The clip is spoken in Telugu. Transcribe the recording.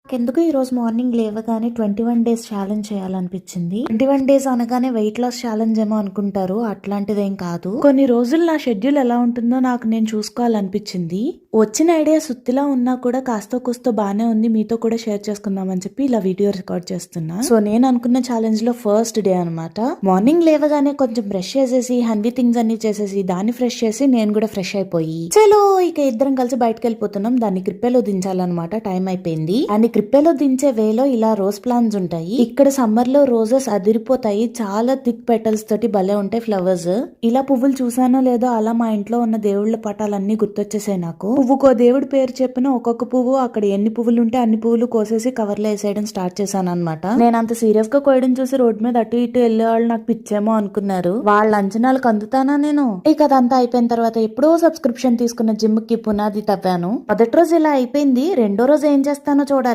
ఎందుకు ఈ రోజు మార్నింగ్ లేవగానే 21 డేస్ ఛాలెంజ్ చేయాలనిపించింది. 21 డేస్ అనగానే వెయిట్ లాస్ ఛాలెంజ్ ఏమో అనుకుంటారు, అట్లాంటిదేం కాదు. కొన్ని రోజులు నా షెడ్యూల్ ఎలా ఉంటుందో నాకు నేను చూసుకోవాలనిపించింది. వచ్చిన ఐడియా సుత్తిలా ఉన్నా కూడా కాస్తో కూస్తో బానే ఉంది, మీతో కూడా షేర్ చేసుకుందామని చెప్పి ఇలా వీడియో రికార్డ్ చేస్తున్నా. సో నేను అనుకున్న ఛాలెంజ్ లో ఫస్ట్ డే అనమాట. మార్నింగ్ లేవగానే కొంచెం బ్రష్ చేసేసి హెల్దీ థింగ్స్ అన్ని చేసేసి దాన్ని ఫ్రెష్ చేసి నేను కూడా ఫ్రెష్ అయిపోయి చలో ఇక ఇద్దరం కలిసి బయటకు వెళ్ళిపోతున్నాం. దాన్ని క్రిప్పెలో దించాలన్నమాట. టైం అయిపోయింది. అండ్ క్రిప్పెలో దించే వేలో ఇలా రోజ్ ప్లాంట్స్ ఉంటాయి. ఇక్కడ సమ్మర్ లో రోజెస్ అదిరిపోతాయి. చాలా థిక్ పెటల్స్ తోటి భలే ఉంటాయి ఫ్లవర్స్. ఇలా పువ్వులు చూసానో లేదో అలా మా ఇంట్లో ఉన్న దేవుళ్ళ పటాలన్నీ గుర్తొచ్చేసాయి నాకు. పువ్వుకో దేవుడి పేరు చెప్పిన ఒక్కొక్క పువ్వు అక్కడ ఎన్ని పువ్వులు ఉంటే అన్ని పువ్వులు కోసేసి కవర్ లో వేసేయడం స్టార్ట్ చేశాను అనమాట. నేను అంత సీరియస్ గా కోయడం చూసి రోడ్ మీద అటు ఇటు వెళ్లే వాళ్ళు నాకు పిచ్చేమో అనుకున్నారు. వాళ్ళ అంచనాలకు అందుతానా నేను? ఇక అదంతా అయిపోయిన తర్వాత ఎప్పుడో సబ్స్క్రిప్షన్ తీసుకున్న జిమ్ కి పునాది తవ్వాను. మొదటి రోజు ఇలా అయిపోయింది. రెండో రోజు ఏం చేస్తానో చూడాలి.